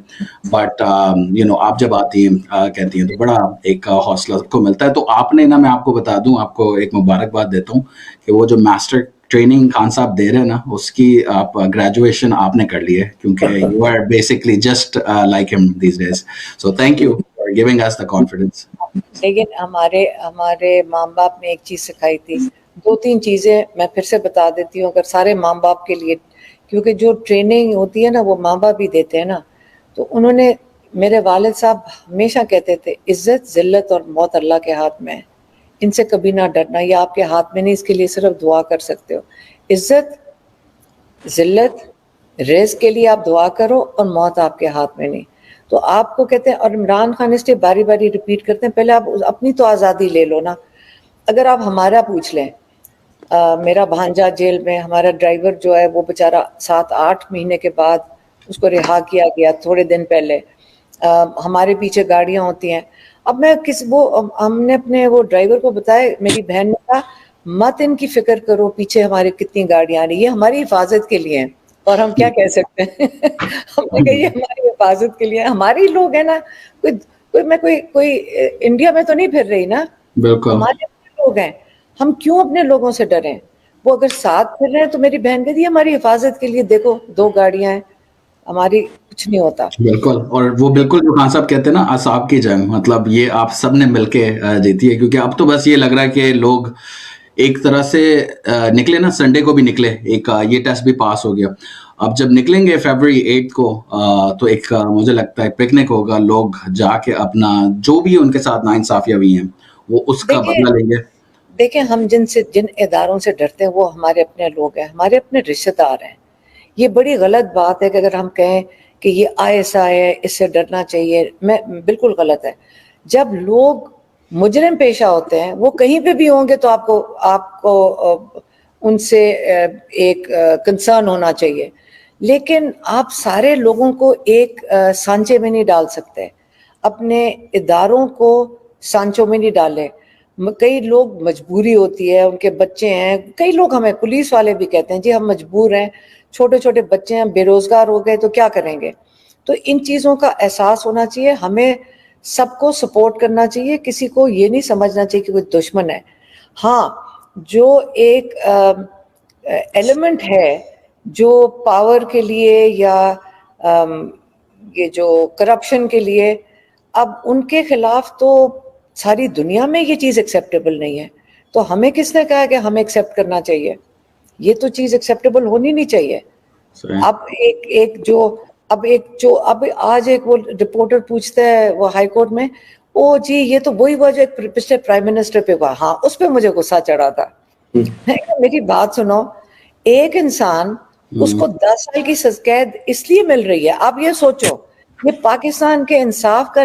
بٹ آپ جب آتی ہیں کہتی ہیں تو بڑا ایک حوصلہ سب کو ملتا ہے. تو آپ نے نا, میں آپ کو بتا دوں, آپ کو ایک مبارکباد دیتا ہوں کہ وہ جو ماسٹر ٹریننگ خان صاحب دے رہے ہیں نا, اس کی آپ گریجویشن آپ نے کر لی ہے, کیونکہ you are basically just like him these days. So thank you for giving us the confidence. لیکن ہمارے ماں باپ نے ایک چیز سکھائی تھی, 2-3 چیزیں میں پھر سے بتا دیتی ہوں اگر سارے ماں باپ کے لیے, کیونکہ جو ٹریننگ ہوتی ہے نا وہ ماں باپ ہی دیتے ہیں نا. تو انہوں نے, میرے والد صاحب ہمیشہ کہتے تھے عزت, ذلت اور موت اللہ کے ہاتھ میں ہے, ان سے کبھی نہ ڈرنا, یہ آپ کے ہاتھ میں نہیں, اس کے لیے صرف دعا کر سکتے ہو. عزت, ذلت, رزق کے لیے آپ دعا کرو, اور موت آپ کے ہاتھ میں نہیں. تو آپ کو کہتے ہیں, اور عمران خان اس لیے باری باری ریپیٹ کرتے ہیں, پہلے آپ اپنی تو آزادی لے لو نا. اگر آپ ہمارا پوچھ لیں, میرا بھانجا جیل میں, ہمارا ڈرائیور جو ہے وہ بیچارہ 7-8 مہینے کے بعد اس کو رہا کیا گیا تھوڑے دن پہلے. ہمارے پیچھے گاڑیاں ہوتی ہیں. اب میں ہم نے اپنے وہ ڈرائیور کو بتایا, میری بہن نے کہا مت ان کی فکر کرو, پیچھے ہمارے کتنی گاڑیاں آ رہی, یہ ہماری حفاظت کے لیے ہیں. اور ہم کیا کہہ سکتے ہیں, ہم نے کہا یہ ہماری حفاظت کے لیے, ہمارے لوگ ہیں نا, کوئی انڈیا میں تو نہیں پھر رہی نا, ہمارے لوگ ہیں, ہم کیوں اپنے لوگوں سے ڈریں. وہ اگر ساتھ پھر رہے ہیں تو میری بہن کہتی ہے ہماری حفاظت کے لیے, دیکھو 2 گاڑیاں ہیں, ہماری کچھ نہیں ہوتا. بالکل, اور وہ بالکل جو خان صاحب کہتے ہیں نا, اصحاب کی جنگ, مطلب یہ آپ سب نے مل کے جیتی ہے. کیونکہ اب تو بس یہ لگ رہا ہے کہ لوگ ایک طرح سے نکلے نا, سنڈے کو بھی نکلے, ایک یہ ٹیسٹ بھی پاس ہو گیا. اب جب نکلیں گے فیبرری 8 کو, تو ایک مجھے لگتا ہے پکنک ہوگا, لوگ جا کے اپنا جو بھی ان کے ساتھ ناانصافیاں ہوئی ہیں وہ اس کا بدلہ لیں گے. دیکھیں ہم جن اداروں سے ڈرتے ہیں وہ ہمارے اپنے لوگ ہیں, ہمارے اپنے رشتہ دار ہیں. یہ بڑی غلط بات ہے کہ اگر ہم کہیں کہ یہ ISI ہے اس سے ڈرنا چاہیے, میں بالکل غلط ہے. جب لوگ مجرم پیشہ ہوتے ہیں وہ کہیں پہ بھی ہوں گے تو آپ کو ان سے ایک کنسرن ہونا چاہیے, لیکن آپ سارے لوگوں کو ایک سانچے میں نہیں ڈال سکتے, اپنے اداروں کو سانچوں میں نہیں ڈالیں. کئی لوگ مجبوری ہوتی ہے, ان کے بچے ہیں, کئی لوگ ہمیں پولیس والے بھی کہتے ہیں جی ہم مجبور ہیں, چھوٹے چھوٹے بچے ہیں, بے روزگار ہو گئے تو کیا کریں گے. تو ان چیزوں کا احساس ہونا چاہیے, ہمیں سب کو سپورٹ کرنا چاہیے, کسی کو یہ نہیں سمجھنا چاہیے کہ کوئی دشمن ہے. ہاں جو ایک ایلیمنٹ ہے جو پاور کے لیے یا یہ جو کرپشن کے لیے, اب ان کے خلاف تو ساری دنیا میں یہ چیز ایکسیپٹیبل نہیں ہے, تو ہمیں کس نے کہا کہ ہمیں ایکسیپٹ کرنا چاہیے؟ یہ تو چیز ایکسیپٹیبل ہونی نہیں چاہیے. اب آج ایک وہ رپورٹر پوچھتا ہے وہ ہائی کورٹ میں, او جی یہ تو وہی ہوا جو ایک پچھلے پرائم منسٹر پہ ہوا. ہاں اس پہ مجھے غصہ چڑھا تھا. میری بات سنو, ایک انسان اس کو 10 سال کی قید اس لیے مل رہی ہے, آپ یہ سوچو, یہ پاکستان کے انصاف کا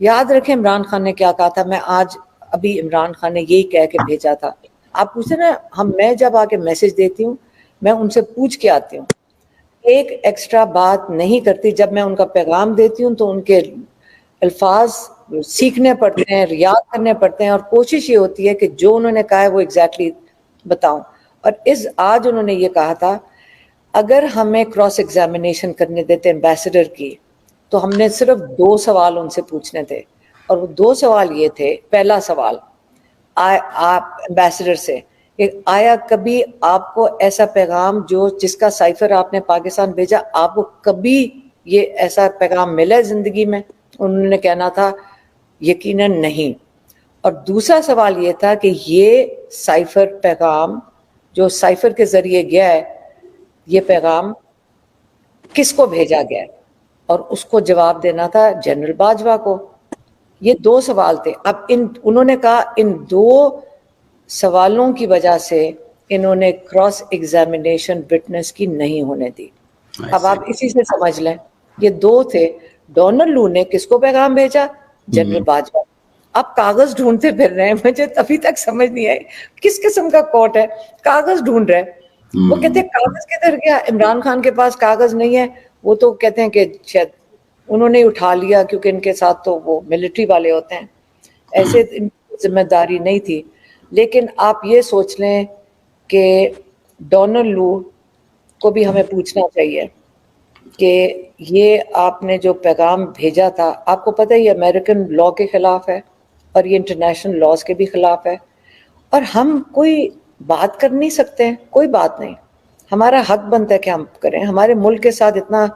یاد رکھیں عمران خان نے کیا کہا تھا. میں آج ابھی عمران خان نے یہی کہہ کے بھیجا تھا. آپ پوچھیں نا, میں جب آ کے میسج دیتی ہوں میں ان سے پوچھ کے آتی ہوں, ایک ایکسٹرا بات نہیں کرتی. جب میں ان کا پیغام دیتی ہوں تو ان کے الفاظ سیکھنے پڑتے ہیں, یاد کرنے پڑتے ہیں, اور کوشش یہ ہوتی ہے کہ جو انہوں نے کہا ہے وہ ایگزیکٹلی بتاؤں. اور آج انہوں نے یہ کہا تھا اگر ہمیں کراس ایگزامینیشن کرنے دیتے ایمبیسڈر کی تو ہم نے صرف 2 سوال ان سے پوچھنے تھے, اور وہ 2 سوال یہ تھے. پہلا سوال آپ ایمبیسڈر سے کہ آیا کبھی آپ کو ایسا پیغام جس کا سائفر آپ نے پاکستان بھیجا, آپ کو کبھی یہ ایسا پیغام ملا ہے زندگی میں؟ انہوں نے کہنا تھا یقیناً نہیں. اور دوسرا سوال یہ تھا کہ یہ سائفر پیغام جو سائفر کے ذریعے گیا ہے, یہ پیغام کس کو بھیجا گیا ہے, اور اس کو جواب دینا تھا جنرل باجوہ کو. یہ 2 سوال تھے. اب انہوں نے کہا ان 2 سوالوں کی وجہ سے انہوں نے کراس ایگزامینیشن وٹنس کی نہیں ہونے دی. اب آپ اسی سے سمجھ لیں یہ 2 تھے. ڈونلڈ لو نے کس کو پیغام بھیجا؟ جنرل باجوہ. آپ کاغذ ڈھونڈتے پھر رہے ہیں, مجھے ابھی تک سمجھ نہیں آئی کس قسم کا کوٹ ہے. کاغذ ڈھونڈ رہے ہیں, وہ کہتے ہیں کاغذ کدھر گیا؟ عمران خان کے پاس کاغذ نہیں ہے. وہ تو کہتے ہیں کہ شاید انہوں نے اٹھا لیا کیونکہ ان کے ساتھ تو وہ ملٹری والے ہوتے ہیں, ایسے ان کی ذمہ داری نہیں تھی. لیکن آپ یہ سوچ لیں کہ ڈونلڈ لو کو بھی ہمیں پوچھنا چاہیے کہ یہ آپ نے جو پیغام بھیجا تھا, آپ کو پتہ ہے یہ امریکن لا کے خلاف ہے اور یہ انٹرنیشنل لاز کے بھی خلاف ہے, اور ہم کوئی بات کر نہیں سکتے ہیں. کوئی بات نہیں, ہمارا حق بنتا ہے کہ ہم کریں. ہمارے ملک کے ساتھ اتنا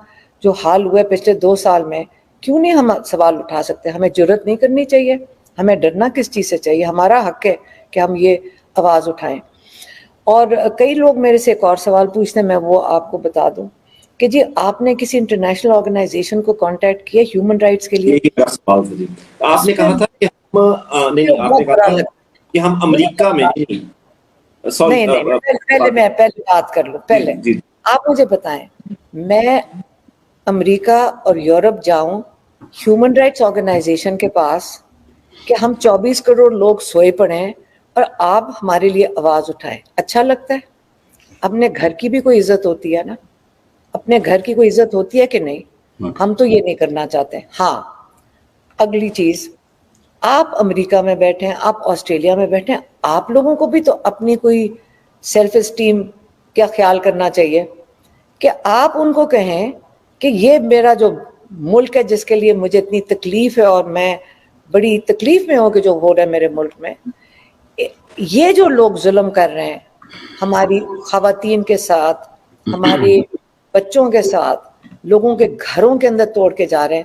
جو حال ہوا ہے پچھلے 2 سال میں, کیوں نہیں ہم سوال اٹھا سکتے؟ ہمیں جرت نہیں کرنی چاہیے؟ ہمیں ڈرنا کس چیز سے چاہیے؟ ہمارا حق ہے کہ ہم یہ آواز اٹھائیں. اور کئی لوگ میرے سے ایک اور سوال پوچھتے ہیں, میں وہ آپ کو بتا دوں کہ جی آپ نے کسی انٹرنیشنل آرگنائزیشن کو کانٹیکٹ کیا ہیومن رائٹس کے لیے؟ یہی میرا سوال تھا جی. آپ نے کہا تھا کہ ہم نہیں, آپ نے کہا تھا کہ ہم امریکہ میں نہیں. نہیں پہلے میں بات کر لوں. پہلے آپ مجھے بتائیں, میں امریکہ اور یورپ جاؤں ہیومن رائٹس آرگنائزیشن کے پاس کہ ہم 24 کروڑ لوگ سوئے پڑے ہیں اور آپ ہمارے لیے آواز اٹھائیں, اچھا لگتا ہے؟ اپنے گھر کی بھی کوئی عزت ہوتی ہے نا, اپنے گھر کی کوئی عزت ہوتی ہے کہ نہیں؟ ہم تو یہ نہیں کرنا چاہتے. ہاں اگلی چیز, آپ امریکہ میں بیٹھے ہیں, آپ آسٹریلیا میں بیٹھے ہیں, آپ لوگوں کو بھی تو اپنی کوئی سیلف اسٹیم کا خیال کرنا چاہیے کہ آپ ان کو کہیں کہ یہ میرا جو ملک ہے جس کے لیے مجھے اتنی تکلیف ہے اور میں بڑی تکلیف میں ہوں کہ جو ہو رہا ہے میرے ملک میں, یہ جو لوگ ظلم کر رہے ہیں ہماری خواتین کے ساتھ, ہمارے بچوں کے ساتھ, لوگوں کے گھروں کے اندر توڑ کے جا رہے ہیں,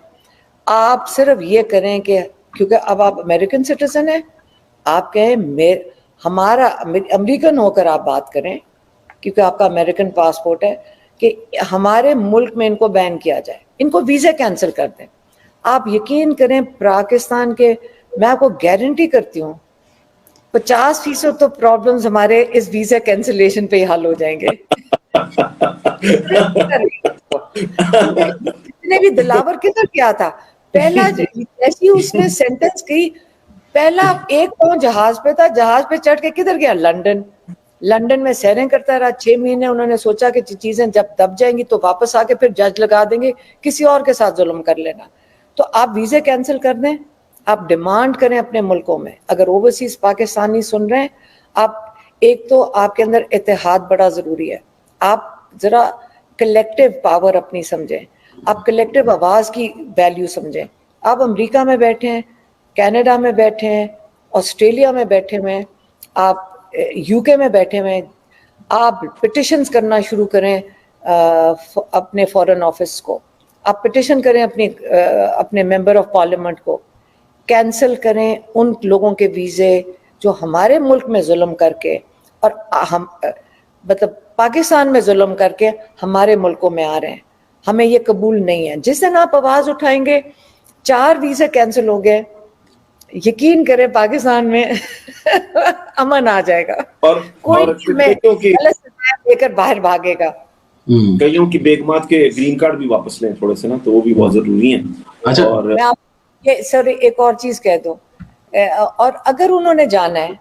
آپ صرف یہ کریں کہ کیونکہ اب آپ امریکن سٹیزن ہیں, آپ کہیں ہمارا امریکن ہو کر آپ بات کریں کیونکہ آپ کا امریکن پاسپورٹ ہے, کہ ہمارے ملک میں ان کو بین کیا جائے, ان کو ویزے کینسل کر دیں. آپ یقین کریں پاکستان کے, میں آپ کو گارنٹی کرتی ہوں 50% تو پرابلمز ہمارے اس ویزا کینسلیشن پہ ہی حل ہو جائیں گے. جتنے بھی دلاور کدھر کیا تھا پہلا, جیسی اس نے سینٹنس کی, پہلا 1 پاؤں جہاز پہ تھا, جہاز پہ چڑھ کے کدھر گیا؟ لنڈن. لنڈن میں سیریں کرتا رہا 6 مہینے. انہوں نے سوچا کہ چیزیں جب دب جائیں گی تو واپس آ کے پھر جج لگا دیں گے, کسی اور کے ساتھ ظلم کر لینا. تو آپ ویزے کینسل کر دیں, آپ ڈیمانڈ کریں اپنے ملکوں میں. اگر اوورسیز پاکستانی سن رہے ہیں, آپ ایک تو آپ کے اندر اتحاد بڑا ضروری ہے, آپ ذرا کلیکٹیو پاور اپنی سمجھیں, آپ کلیکٹیو آواز کی ویلیو سمجھیں. آپ امریکہ میں بیٹھے ہیں, کینیڈا میں بیٹھے ہیں, آسٹریلیا میں بیٹھے ہوئے ہیں, آپ یو کے میں بیٹھے ہوئے ہیں, آپ پٹیشنز کرنا شروع کریں اپنے فارن آفس کو, آپ پٹیشن کریں اپنے ممبر آف پارلیمنٹ کو, کینسل کریں ان لوگوں کے ویزے جو ہمارے ملک میں ظلم کر کے اور ہم مطلب پاکستان میں ظلم کر کے ہمارے ملکوں میں آ رہے ہیں. ہمیں یہ قبول نہیں ہے. جس دن آپ آواز اٹھائیں گے 4 ویزے کینسل ہو گئے, یقین کریں پاکستان میں امن آ جائے گا. کوئی لے کر باہر بھاگے گا. کئیوں کی بیگمات کے گرین کارڈ بھی واپس لیں تھوڑے سے نا, تو وہ بھی بہت ضروری ہیں. اچھا, اور یہ سر ایک اور چیز کہہ دو, اور اگر انہوں نے جانا ہے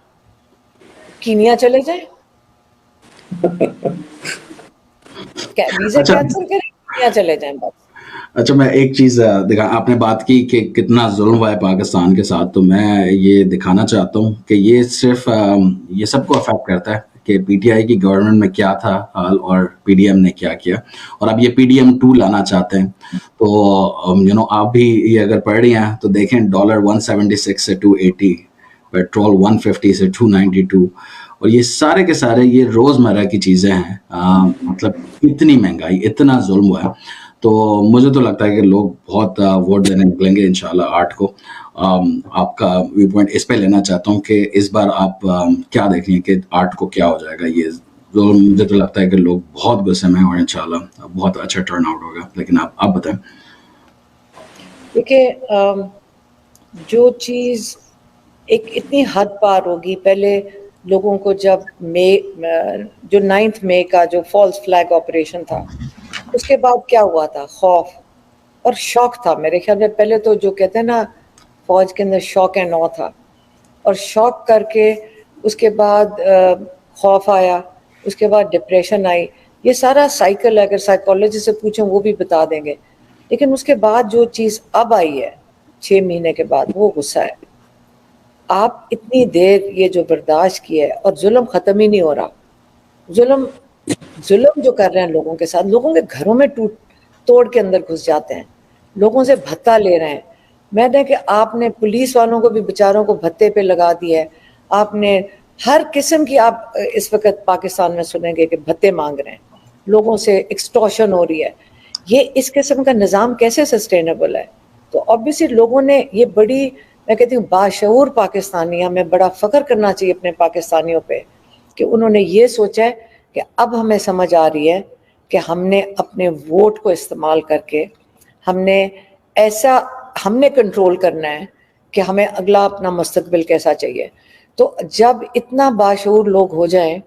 کینیا چلے جائیں, ویزا کینسل کریں, کینیا چلے جائیں بس. اچھا میں ایک چیز دکھا, آپ نے بات کی کہ کتنا ظلم ہوا ہے پاکستان کے ساتھ, تو میں یہ دکھانا چاہتا ہوں کہ یہ صرف یہ سب کو افیکٹ کرتا ہے کہ پی ٹی آئی کی گورنمنٹ میں کیا تھا حال اور پی ڈی ایم نے کیا کیا, اور اب یہ پی ڈی ایم 2 لانا چاہتے ہیں. تو آپ بھی یہ اگر پڑھ رہی ہیں تو دیکھیں ڈالر 176 سے 280, پیٹرول 150 سے 292, اور یہ سارے کے سارے یہ روزمرہ کی چیزیں ہیں. مطلب اتنی مہنگائی, اتنا ظلم ہوا ہے. تو مجھے تو لگتا ہے کہ لوگ بہت ووٹ دینے نکلیں گے انشاءاللہ 8 کو. آپ کا ویو پوائنٹ اس پہ لینا چاہتا ہوں کہ اس بار آپ کیا دیکھ رہی ہیں کہ 8 کو کیا ہو جائے گا. یہ مجھے تو لگتا ہے کہ لوگ بہت غصے میں ہیں اور انشاءاللہ بہت اچھا ٹرن آؤٹ ہوگا, لیکن آپ بتائیں. دیکھیں جو چیز ایک اتنی حد پار ہوگی, پہلے لوگوں کو جب جو 9 مئی کا جو فالس فلیگ آپریشن تھا, اس کے بعد کیا ہوا تھا, خوف اور شوق تھا. میرے خیال میں پہلے تو جو کہتے ہیں نا فوج کے اندر شوق اینڈ آ تھا, اور شوق کر کے اس کے بعد خوف آیا, اس کے بعد ڈپریشن آئی. یہ سارا سائیکل ہے, اگر سائیکالوجسٹ سے پوچھیں وہ بھی بتا دیں گے. لیکن اس کے بعد جو چیز اب آئی ہے 6 مہینے کے بعد, وہ غصہ ہے. آپ اتنی دیر یہ جو برداشت کی ہے, اور ظلم ختم ہی نہیں ہو رہا. ظلم جو کر رہے ہیں لوگوں کے ساتھ, لوگوں کے گھروں میں توڑ کے اندر گھس جاتے ہیں, لوگوں سے بھتہ لے رہے ہیں. میں نے کہ آپ نے پولیس والوں کو بھی بیچاروں کو بھتے پہ لگا دیا ہے. آپ نے ہر قسم کی, آپ اس وقت پاکستان میں سنیں گے کہ بھتے مانگ رہے ہیں, لوگوں سے ایکسٹورشن ہو رہی ہے. یہ اس قسم کا نظام کیسے سسٹینیبل ہے؟ تو obviously لوگوں نے یہ بڑی, میں کہتی ہوں باشعور پاکستانی, ہمیں بڑا فخر کرنا چاہیے اپنے پاکستانیوں پہ کہ انہوں نے یہ سوچا ہے کہ اب ہمیں سمجھ آ رہی ہے کہ ہم نے اپنے ووٹ کو استعمال کر کے ہم نے کنٹرول کرنا ہے کہ ہمیں اگلا اپنا مستقبل کیسا چاہیے. تو جب اتنا باشعور لوگ ہو جائیں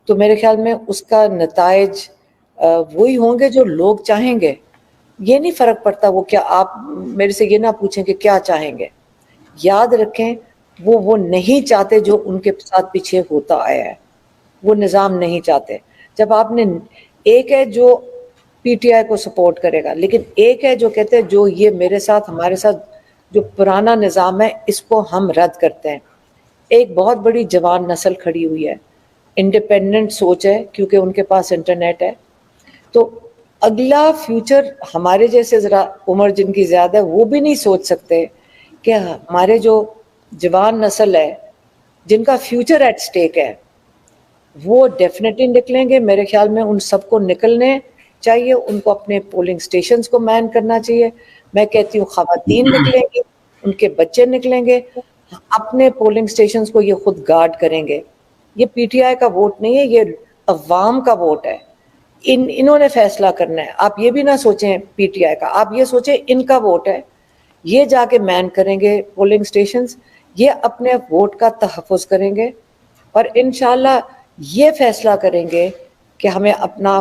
تو میرے خیال میں اس کا نتائج وہی ہوں گے جو لوگ چاہیں گے. یہ نہیں فرق پڑتا وہ کیا, آپ میرے سے یہ نہ پوچھیں کہ کیا چاہیں گے. یاد رکھیں وہ نہیں چاہتے جو ان کے ساتھ پیچھے ہوتا آیا ہے, وہ نظام نہیں چاہتے. جب آپ نے ایک ہے جو پی ٹی آئی کو سپورٹ کرے گا, لیکن ایک ہے جو کہتے ہیں جو یہ میرے ساتھ ہمارے ساتھ جو پرانا نظام ہے اس کو ہم رد کرتے ہیں. ایک بہت بڑی جوان نسل کھڑی ہوئی ہے, انڈیپینڈنٹ سوچ ہے کیونکہ ان کے پاس انٹرنیٹ ہے. تو اگلا فیوچر ہمارے جیسے ذرا عمر جن کی زیادہ ہے وہ بھی نہیں سوچ سکتے کہ ہمارے جو جوان نسل ہے جن کا فیوچر ایٹ سٹیک ہے وہ ڈیفینیٹلی نکلیں گے. میرے خیال میں ان سب کو نکلنے چاہیے, ان کو اپنے پولنگ سٹیشنز کو مین کرنا چاہیے. میں کہتی ہوں خواتین نکلیں گی, ان کے بچے نکلیں گے, اپنے پولنگ سٹیشنز کو یہ خود گارڈ کریں گے. یہ پی ٹی آئی کا ووٹ نہیں ہے, یہ عوام کا ووٹ ہے. انہوں نے فیصلہ کرنا ہے. آپ یہ بھی نہ سوچیں پی ٹی آئی کا, آپ یہ سوچیں ان کا ووٹ ہے. یہ جا کے مین کریں گے پولنگ سٹیشنز, یہ اپنے ووٹ کا تحفظ کریں گے, اور انشاءاللہ یہ فیصلہ کریں گے کہ ہمیں اپنا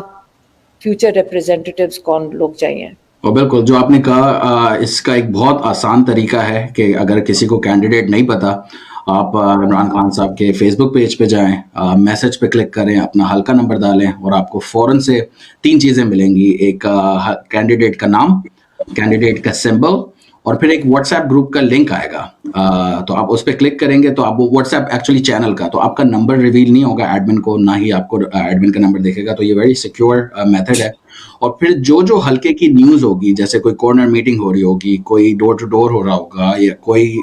فیوچر ریپریزنٹیٹیوز کون لوگ چاہیے. اور بالکل جو آپ نے کہا, اس کا ایک بہت آسان طریقہ ہے کہ اگر کسی کو کینڈیڈیٹ نہیں پتا, آپ عمران خان صاحب کے فیس بک پیج پہ جائیں, میسج پہ کلک کریں, اپنا حلقہ نمبر ڈالیں, اور آپ کو فوراً سے 3 چیزیں ملیں گی. ایک کینڈیڈیٹ کا نام, کینڈیڈیٹ کا سمبل, اور پھر ایک واٹس ایپ گروپ کا لنک آئے گا. تو آپ اس پہ کلک کریں گے تو آپ وہ واٹس ایپ ایکچولی چینل کا, تو آپ کا نمبر ریویل نہیں ہوگا ایڈمن کو, نہ ہی آپ کو ایڈمن کا نمبر دیکھے گا. تو یہ ویری سیکیور میتھڈ ہے. اور پھر جو حلقے کی نیوز ہوگی, جیسے کوئی کارنر میٹنگ ہو رہی ہوگی, کوئی ڈور ٹو ڈور ہو رہا ہوگا, یا کوئی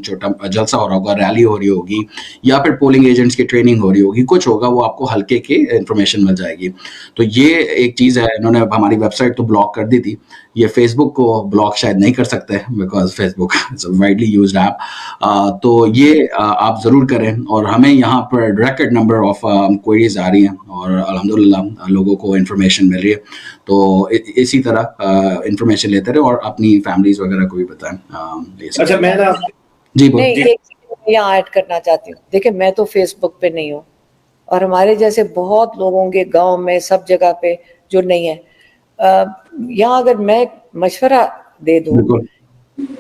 چھوٹا جلسہ ہو رہا ہوگا, ریلی ہو رہی ہوگی, یا پھر پولنگ ایجنٹس کی ٹریننگ ہو رہی ہوگی, کچھ ہوگا, وہ آپ کو حلقے کی انفارمیشن مل جائے گی. تو یہ ایک چیز ہے. انہوں نے ہماری ویب سائٹ تو بلاک کر دی تھی, یہ فیس بک کو بلاک شاید نہیں کر سکتے because Facebook is a widely used app. تو یہ آپ ضرور کریں. اور ہمیں یہاں پر ریکارڈ نمبر آف کوئریز آ رہی ہیں, اور الحمدللہ لوگوں کو انفارمیشن مل رہی ہے. تو اسی طرح انفارمیشن لیتے رہے, اور اپنی فیملیز وغیرہ کو بھی بتائیں. اچھا میں نا جی یہاں ایڈ کرنا چاہتی ہوں. دیکھیں میں تو فیس بک پہ نہیں ہوں, اور ہمارے جیسے بہت لوگ ہوں گے گاؤں میں, سب جگہ پہ جو نہیں ہے. یہاں اگر میں مشورہ دے دوں,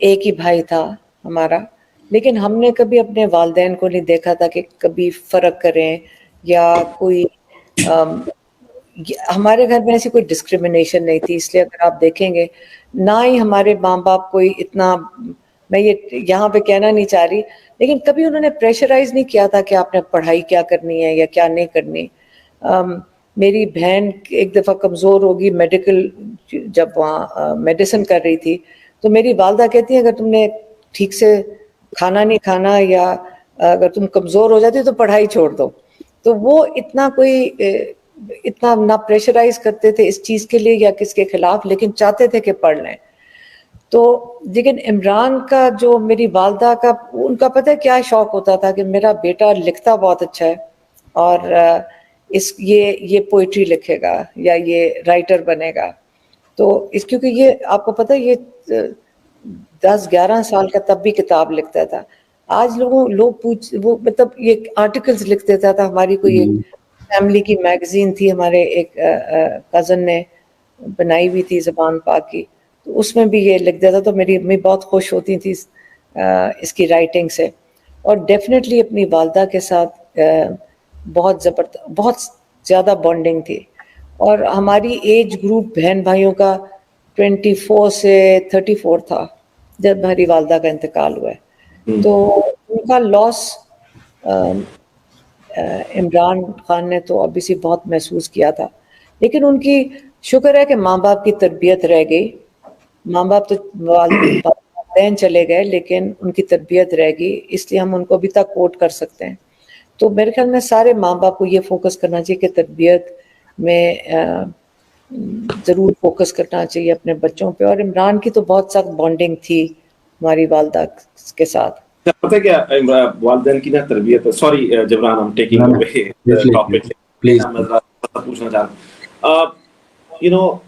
ایک ہی بھائی تھا ہمارا، لیکن ہم نے کبھی اپنے والدین کو نہیں دیکھا تھا کہ کبھی فرق کریں یا کوئی ہمارے گھر میں ایسی کوئی ڈسکریمنیشن نہیں تھی. اس لیے اگر آپ دیکھیں گے نہ ہی ہمارے ماں باپ کوئی اتنا، میں یہ یہاں پہ کہنا نہیں چاہ رہی، لیکن کبھی انہوں نے پریشرائز نہیں کیا تھا کہ آپ نے پڑھائی کیا کرنی ہے یا کیا نہیں کرنی. میری بہن ایک دفعہ کمزور ہوگی میڈیکل، جب وہاں میڈیسن کر رہی تھی، تو میری والدہ کہتی ہیں اگر تم نے ٹھیک سے کھانا نہیں کھانا یا اگر تم کمزور ہو جاتی تو پڑھائی چھوڑ دو. تو وہ اتنا نہ پریشرائز کرتے تھے اس چیز کے لیے یا کس کے خلاف، لیکن چاہتے تھے کہ پڑھ لیں. تو لیکن عمران کا جو میری والدہ کا، ان کا پتہ ہے کیا شوق ہوتا تھا کہ میرا بیٹا لکھتا بہت اچھا ہے اور یہ پوئٹری لکھے گا یا یہ رائٹر بنے گا. تو کیونکہ یہ آپ کو پتہ ہے یہ 10-11 سال کا تب بھی کتاب لکھتا تھا. آج لوگ وہ مطلب یہ آرٹیکلز لکھ دیتا تھا. ہماری کوئی ایک فیملی کی میگزین تھی، ہمارے ایک کزن نے بنائی ہوئی تھی زبان پاک کی، تو اس میں بھی یہ لکھ دیتا. تو میری امی بہت خوش ہوتی تھی اس کی رائٹنگ سے. اور ڈیفینیٹلی اپنی والدہ کے ساتھ بہت زیادہ بانڈنگ تھی. اور ہماری ایج گروپ بہن بھائیوں کا 24 سے 34 تھا جب ہماری والدہ کا انتقال ہوا ہے. تو ان کا لاس عمران خان نے تو ابویسلی بہت محسوس کیا تھا، لیکن ان کی شکر ہے کہ ماں باپ کی تربیت رہ گئی. ماں باپ تو والدین چلے گئے لیکن ان کی تربیت رہ گئی، اس لیے ہم ان کو ابھی تک کوٹ کر سکتے ہیں. تو میرے خیال میں سارے ماں باپ کو یہ فوکس کرنا چاہیے کہ تربیت میں ضرور فوکس کرنا چاہیے اپنے بچوں پہ. اور عمران کی تو بہت سخت بانڈنگ تھی ہماری والدہ کے ساتھ. پتہ ہے کیا والدین کی نا تربیت، sorry Jibran I'm taking away the topic، please میں پوچھنا چاہ رہا ہوں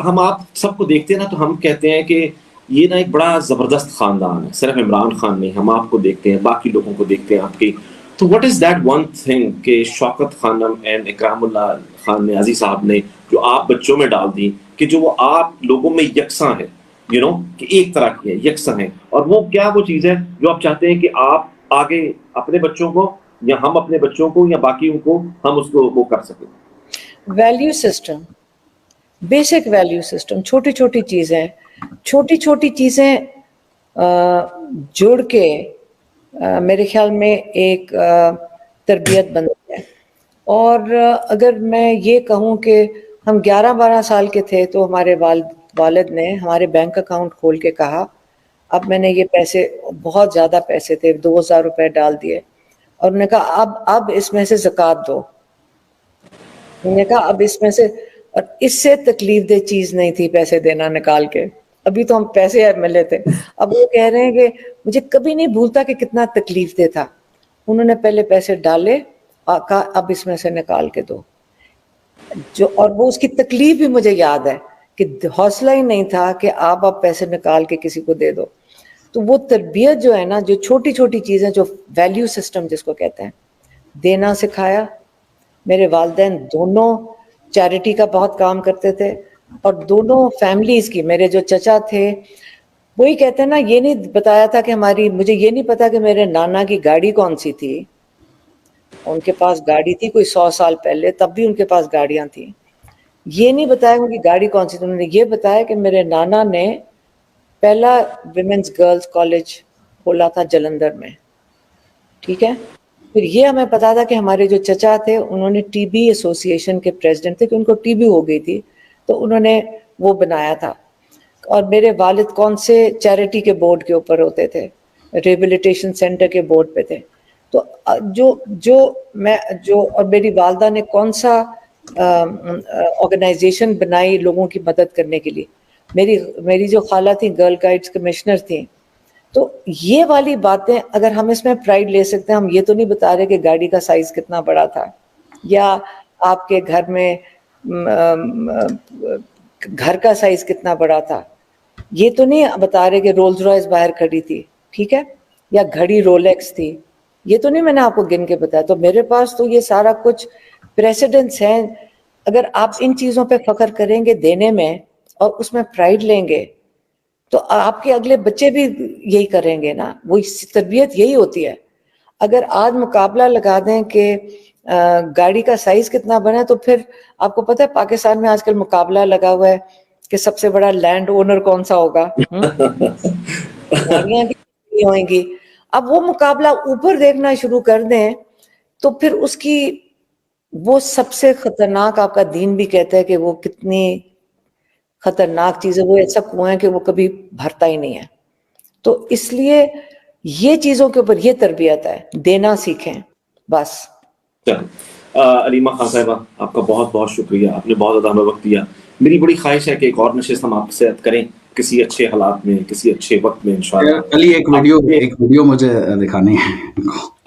ہم آپ سب کو دیکھتے ہیں نا، تو ہم کہتے ہیں کہ یہ نا ایک بڑا زبردست خاندان ہے. صرف عمران خان نہیں، ہم آپ کو دیکھتے ہیں، باقی لوگوں کو دیکھتے ہیں آپ کی. تو what is that one thing کہ شوکت خانم اینڈ اکرام اللہ خان نے، عزیز صاحب نے، جو آپ بچوں میں ڈال دی کہ جو وہ آپ لوگوں میں یکساں ہے، کہ ایک طرح کی ہے، یکساں ہے. اور وہ کیا وہ چیز ہے جو آپ چاہتے ہیں کہ آپ آگے اپنے بچوں کو یا ہم اپنے بچوں کو یا باقیوں کو ہم اس کو وہ کر سکیں؟ Value system, basic value system, چھوٹی چھوٹی چیزیں جوڑ کے میرے خیال میں ایک تربیت بنتی ہے. اور اگر میں یہ کہوں کہ ہم 11-12 سال کے تھے تو ہمارے والد نے ہمارے بینک اکاؤنٹ کھول کے کہا، اب میں نے یہ پیسے، بہت زیادہ پیسے تھے، 2000 روپے ڈال دیے، اور انہوں نے کہا اب اس میں سے زکوٰۃ دو. انہوں نے کہا اب اس میں سے، اور اس سے تکلیف دہ چیز نہیں تھی پیسے دینا نکال کے. ابھی تو ہم پیسے ملے تھے، اب وہ کہہ رہے ہیں کہ مجھے کبھی نہیں بھولتا کہ کتنا تکلیف دہ تھا. انہوں نے پہلے پیسے ڈالے اور کہا اب اس میں سے نکال کے دو. اور وہ اس کی تکلیف بھی مجھے یاد ہے کہ حوصلہ ہی نہیں تھا کہ آپ پیسے نکال کے کسی کو دے دو. تو وہ تربیت جو ہے نا، جو چھوٹی چھوٹی چیزیں، جو ویلیو سسٹم جس کو کہتے ہیں، دینا سکھایا. میرے والدین دونوں چیریٹی کا بہت کام کرتے تھے، اور دونوں فیملیز کی، میرے جو چچا تھے وہی کہتے ہیں نا، یہ نہیں بتایا تھا کہ مجھے یہ نہیں پتا کہ میرے نانا کی گاڑی کون سی تھی. ان کے پاس گاڑی تھی کوئی 100 سال پہلے، تب بھی ان کے پاس گاڑیاں تھیں. یہ نہیں بتایا ان کی گاڑی کون سی تھی، انہوں نے یہ بتایا کہ میرے نانا نے پہلا ویمنز گرلز کالج کھولا تھا جلندھر میں. ٹھیک ہے. پھر یہ ہمیں پتا تھا کہ ہمارے جو چچا تھے انہوں نے ٹی بی ایسوسی ایشن کے پریزیڈنٹ تھے، کہ ان کو ٹی بی ہو گئی تھی، تو انہوں نے وہ بنایا تھا. اور میرے والد کون سے چیریٹی کے بورڈ کے اوپر ہوتے تھے، ریبیلیٹیشن سینٹر کے بورڈ پہ تھے. تو اور میری والدہ نے کون سا آرگنائزیشن بنائی لوگوں کی مدد کرنے کے لیے. میری جو خالہ تھیں گرل گائیڈز کمشنر تھیں. تو یہ والی باتیں اگر ہم اس میں پرائیڈ لے سکتے ہیں، ہم یہ تو نہیں بتا رہے کہ گاڑی کا سائز کتنا بڑا تھا، یا آپ کے گھر میں گھر کا سائز کتنا بڑا تھا. یہ تو نہیں بتا رہے کہ رولز رائس باہر کھڑی تھی، ٹھیک ہے، یا گھڑی رولیکس تھی. یہ تو نہیں میں نے آپ کو گن کے بتایا. تو میرے پاس تو یہ سارا کچھ پریسیڈنٹس ہیں. اگر آپ ان چیزوں پہ فخر کریں گے دینے میں، اور اس میں پرائیڈ لیں گے، تو آپ کے اگلے بچے بھی یہی کریں گے نا, وہ تربیت یہی ہوتی ہے. اگر آج مقابلہ لگا دیں کہ گاڑی کا سائز کتنا بنا ہے, تو پھر آپ کو پتہ ہے پاکستان میں آج کل مقابلہ لگا ہوا ہے کہ سب سے بڑا لینڈ اونر کون سا ہوگا, گاڑیاں کتنی ہوئیں گی. اب وہ مقابلہ اوپر دیکھنا شروع کر دیں تو پھر اس کی وہ سب سے خطرناک, آپ کا دین بھی کہتا ہے کہ وہ کتنی خطرناک چیز ہے, وہ ایسا کنواں ہے کہ وہ کبھی بھرتا ہی نہیں ہے. تو اس لیے یہ چیزوں کے اوپر یہ تربیت ہے, دینا سیکھیں بس. علیمہ خان صاحبہ, آپ کا بہت بہت شکریہ, آپ نے بہت زیادہ ہمیں وقت دیا. میری بڑی خواہش ہے کہ ایک اور نشست ہم آپ سے کریں کسی اچھے حالات میں, کسی اچھے وقت میں انشاءاللہ. کل ہی ایک ویڈیو مجھے دکھانی ہے.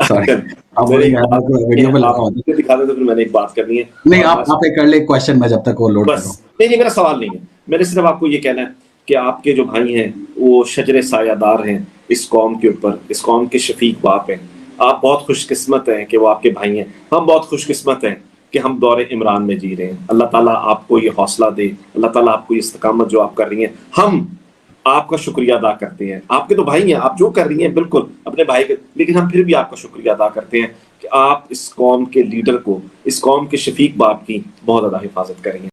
سوری, آپ ویڈیو پہ لگا ہوتا دکھا دیں تو پھر میں نے ایک بات کرنی ہے. نہیں, آپ ایک کر لیں کوشچن میں جب تک وہ لوڈ کروں. نہیں, میرا سوال نہیں ہے, میں نے صرف آپ کو یہ کہنا ہے کہ آپ کے جو بھائی ہیں وہ شجر سایہ دار ہیں اس قوم کے اوپر, اس قوم کے شفیق باپ ہیں. آپ بہت خوش قسمت ہیں کہ وہ آپ کے بھائی ہیں, ہم بہت خوش قسمت ہیں کہ ہم دور عمران میں جی رہے ہیں. اللہ تعالیٰ آپ کو یہ حوصلہ دے, اللہ تعالیٰ آپ کو یہ استقامت جو آپ کر رہی ہیں. ہم آپ کا شکریہ ادا کرتے ہیں, آپ کے تو بھائی ہیں, آپ جو کر رہی ہیں بالکل اپنے بھائی کے, لیکن ہم پھر بھی آپ کا شکریہ ادا کرتے ہیں کہ آپ اس قوم کے لیڈر کو, اس قوم کے شفیق باپ کی بہت زیادہ حفاظت کریں گے.